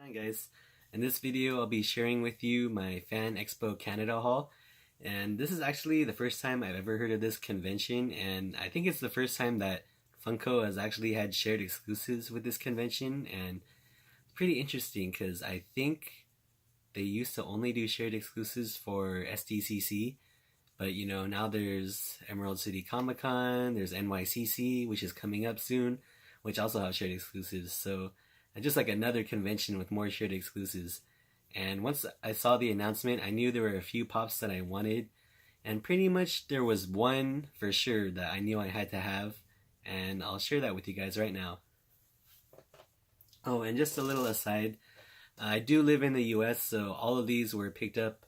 Hi guys, in this video I'll be sharing with you my Fan Expo Canada haul, and this is actually the first time I've ever heard of this convention, and I think it's the first time that Funko has actually had shared exclusives with this convention, and it's pretty interesting because I think they used to only do shared exclusives for SDCC, but now there's Emerald City Comic Con, there's NYCC, which is coming up soon, which also have shared exclusives, so just like another convention with more shared exclusives. And once I saw the announcement, I knew there were a few pops that I wanted, and pretty much there was one for sure that I knew I had to have, and I'll share that with you guys right now. Oh, and just a little aside, I do live in the US, so all of these were picked up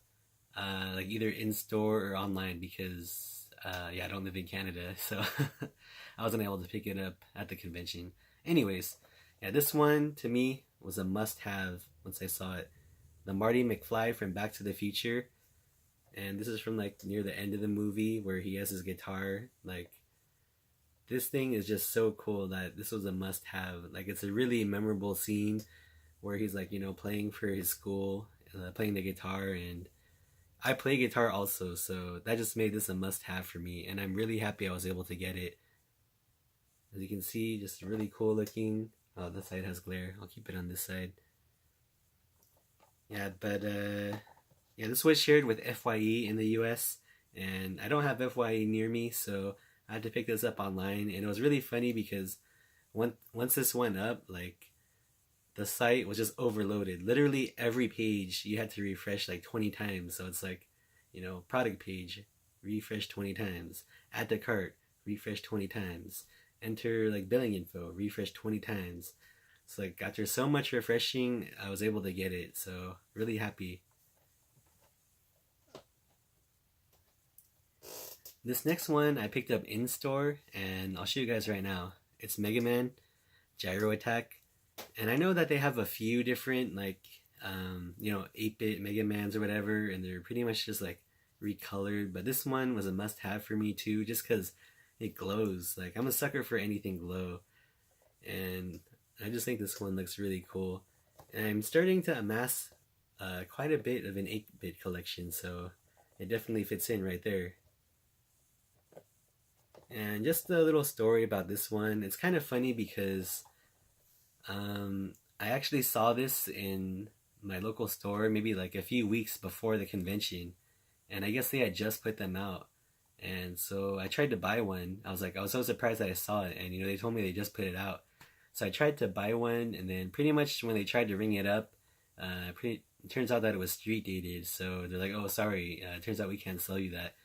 like either in store or online because yeah, I don't live in Canada, so I wasn't able to pick it up at the convention. Anyways, yeah, this one to me was a must-have once I saw it. The Marty McFly from Back to the Future, and this is from like near the end of the movie where he has his guitar. Like, this thing is just so cool that this was a must-have. Like, it's a really memorable scene where he's like, playing for his school, playing the guitar, and I play guitar also, so that just made this a must-have for me, and I'm really happy I was able to get it. As you can see, just really cool looking. Oh, this side has glare. I'll keep it on this side. Yeah, but yeah, this was shared with FYE in the US, and I don't have FYE near me, so I had to pick this up online, and it was really funny because once this went up, like, the site was just overloaded. Literally every page you had to refresh like 20 times, so it's like, product page, refresh 20 times, add to cart, refresh 20 times, enter like billing info, refresh 20 times. So like after so much refreshing, I was able to get it, so really happy. This next one I picked up in store, and I'll show you guys right now. It's Mega Man Gyro Attack, and I know that they have a few different like 8-bit Mega Mans or whatever, and they're pretty much just like recolored, but this one was a must-have for me too, just because it glows. Like, I'm a sucker for anything glow, and I just think this one looks really cool. And I'm starting to amass quite a bit of an 8-bit collection, so it definitely fits in right there. And just a little story about this one. It's kind of funny because I actually saw this in my local store maybe like a few weeks before the convention, and I guess they had just put them out. And so I tried to buy one. I was so surprised that I saw it, and they told me they just put it out. So I tried to buy one, and then pretty much when they tried to ring it up, it turns out that it was street dated. So they're like, "Oh, sorry, it turns out we can't sell you that."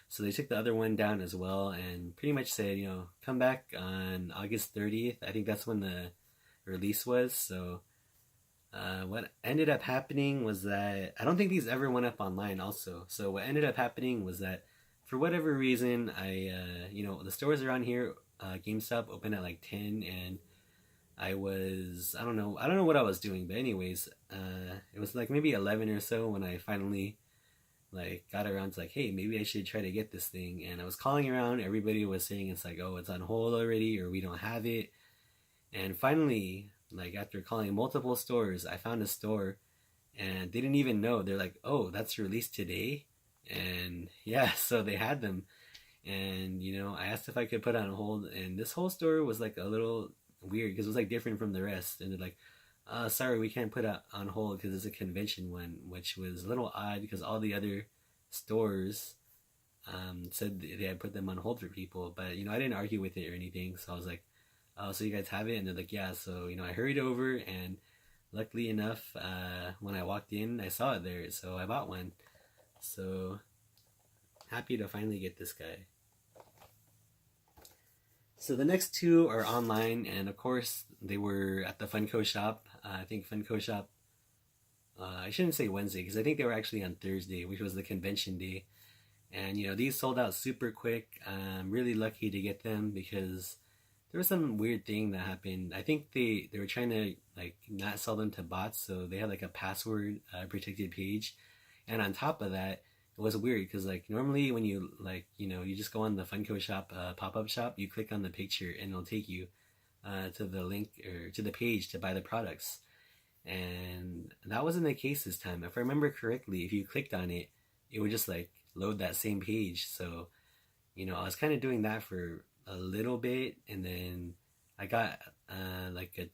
So they took the other one down as well, and pretty much said, come back on August 30th. I think that's when the release was. So what ended up happening was that I don't think these ever went up online also. So what ended up happening was that for whatever reason, the stores around here, GameStop opened at like 10, and I don't know what I was doing, but anyways, it was like maybe 11 or so when I finally like got around to like, hey, maybe I should try to get this thing. And I was calling around, everybody was saying it's like, oh, it's on hold already, or we don't have it. And finally, like after calling multiple stores, I found a store, and they didn't even know. They're like, oh, that's released today. And yeah, so they had them, and I asked if I could put it on hold, and this whole store was like a little weird because it was like different from the rest, and they're like, sorry, we can't put it on hold because it's a convention one, which was a little odd because all the other stores said they had put them on hold for people, but I didn't argue with it or anything, so I was like, oh, so you guys have it? And they're like, yeah. So I hurried over, and luckily enough, when I walked in, I saw it there, so I bought one. So happy to finally get this guy. So the next two are online, and of course they were at the Funko shop. I think Funko shop, I shouldn't say Wednesday because I think they were actually on Thursday, which was the convention day. And these sold out super quick. I'm really lucky to get them because there was some weird thing that happened. I think they were trying to like not sell them to bots, so they had like a password protected page. And on top of that, it was weird because like normally when you like you just go on the Funko shop pop-up shop, you click on the picture and it'll take you to the link or to the page to buy the products. And that wasn't the case this time. If I remember correctly, if you clicked on it, it would just like load that same page. So, I was kind of doing that for a little bit, and then I got like a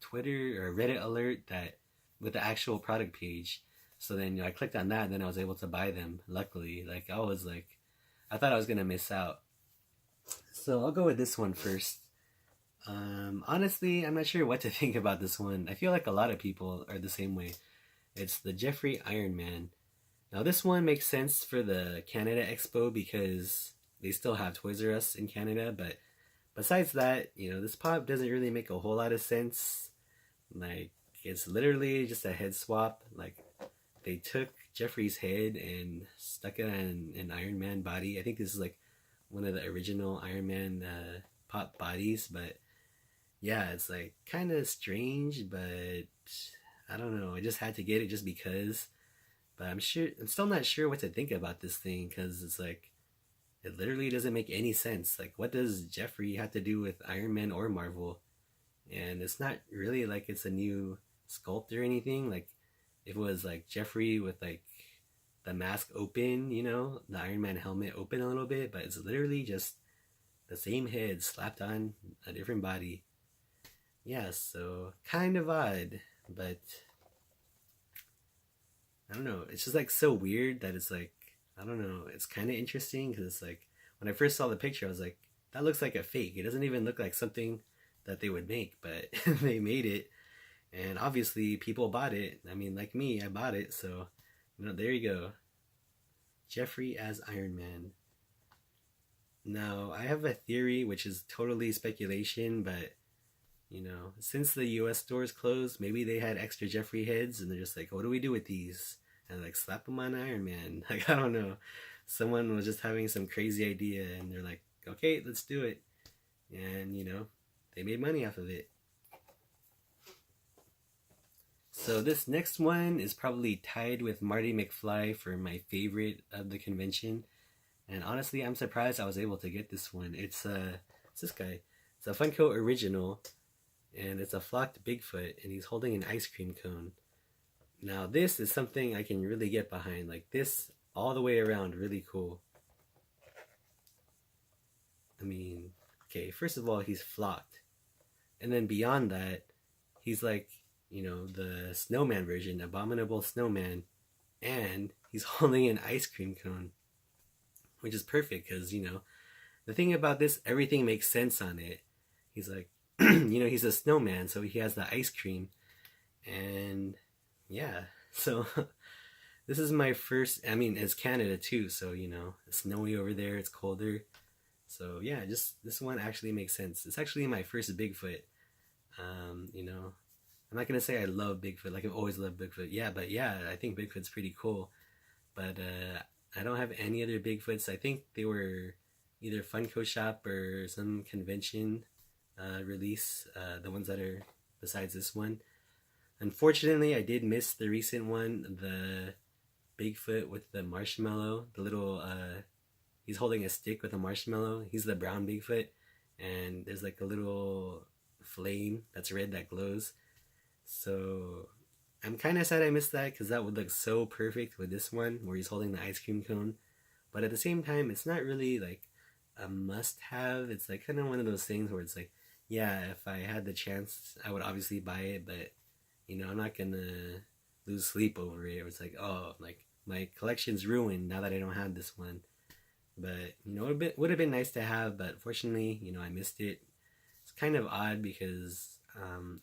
Twitter or Reddit alert that with the actual product page. So then I clicked on that, and then I was able to buy them. Luckily, like I thought I was gonna miss out. So I'll go with this one first. Honestly, I'm not sure what to think about this one. I feel like a lot of people are the same way. It's the Jeffrey Iron Man. Now, this one makes sense for the Canada Expo because they still have Toys R Us in Canada, but besides that, this pop doesn't really make a whole lot of sense. Like, it's literally just a head swap. Like, they took Jeffrey's head and stuck it on an Iron Man body. I think this is like one of the original Iron Man pop bodies, but yeah, it's like kind of strange, but I don't know. I just had to get it just because. But I'm still not sure what to think about this thing because it's like it literally doesn't make any sense. Like, what does Jeffrey have to do with Iron Man or Marvel? And it's not really like it's a new sculpt or anything. Like, if it was like Jeffrey with like the mask open, the Iron Man helmet open a little bit, but it's literally just the same head slapped on a different body. Yeah, so kind of odd, but I don't know. It's just like so weird that it's like, I don't know. It's kind of interesting because it's like, when I first saw the picture, I was like, that looks like a fake. It doesn't even look like something that they would make, but they made it. And obviously, people bought it. I mean, like me, I bought it. So, there you go. Jeffrey as Iron Man. Now, I have a theory, which is totally speculation, but since the US stores closed, maybe they had extra Jeffrey heads and they're just like, what do we do with these? And like, slap them on Iron Man. Like, I don't know. Someone was just having some crazy idea and they're like, okay, let's do it. And, they made money off of it. So this next one is probably tied with Marty McFly for my favorite of the convention. And honestly, I'm surprised I was able to get this one. It's this guy. It's a Funko original, and it's a flocked Bigfoot, and he's holding an ice cream cone. Now, this is something I can really get behind. Like, this all the way around, really cool. I mean, okay, first of all, he's flocked. And then beyond that, he's like, the snowman version, Abominable Snowman, and he's holding an ice cream cone, which is perfect because, the thing about this, everything makes sense on it. He's like, he's a snowman, so he has the ice cream. And yeah, so this is my first, I mean, it's Canada too, so, it's snowy over there, it's colder. So yeah, just this one actually makes sense. It's actually my first Bigfoot. I'm not going to say I love Bigfoot, like I've always loved Bigfoot. Yeah, but yeah, I think Bigfoot's pretty cool. But I don't have any other Bigfoots. I think they were either Funko Shop or some convention release, the ones that are besides this one. Unfortunately, I did miss the recent one, the Bigfoot with the marshmallow, the little, he's holding a stick with a marshmallow. He's the brown Bigfoot, and there's like a little flame that's red that glows. So I'm kind of sad I missed that because that would look so perfect with this one where he's holding the ice cream cone. But at the same time, it's not really like a must have. It's like kind of one of those things where it's like, yeah, if I had the chance, I would obviously buy it, but I'm not gonna lose sleep over it. It's like, oh, like my collection's ruined now that I don't have this one. But it would have been nice to have, but fortunately, I missed it. It's kind of odd because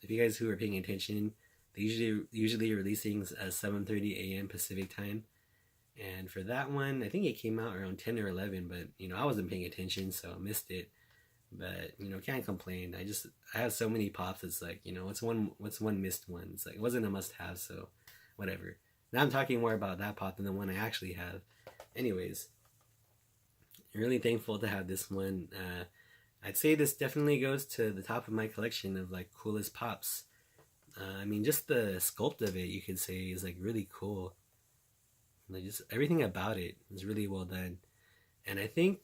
if you guys who are paying attention, they usually releasing at 7:30 a.m. Pacific time, and for that one, I think it came out around 10 or 11. But I wasn't paying attention, so I missed it. But can't complain. I have so many pops. It's like what's one missed one. It's like it wasn't a must have, so whatever. Now I'm talking more about that pop than the one I actually have. Anyways, I'm really thankful to have this one. I'd say this definitely goes to the top of my collection of like coolest pops. I mean, just the sculpt of it, you could say, is like really cool. Like just everything about it is really well done. And I think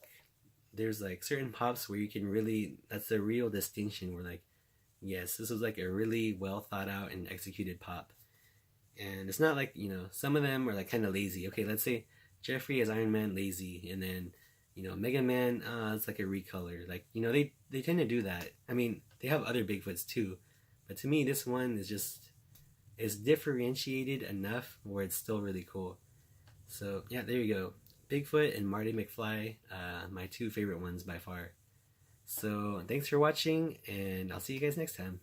there's like certain pops where you can really, that's the real distinction where like, yes, this was like a really well thought out and executed pop. And it's not like, some of them are like kind of lazy. Okay, let's say Jeffrey as Iron Man, lazy, and then Mega Man, it's like a recolor. Like, they tend to do that. I mean, they have other Bigfoots too, but to me, this one is differentiated enough where it's still really cool. So yeah, there you go. Bigfoot and Marty McFly, my two favorite ones by far. So thanks for watching, and I'll see you guys next time.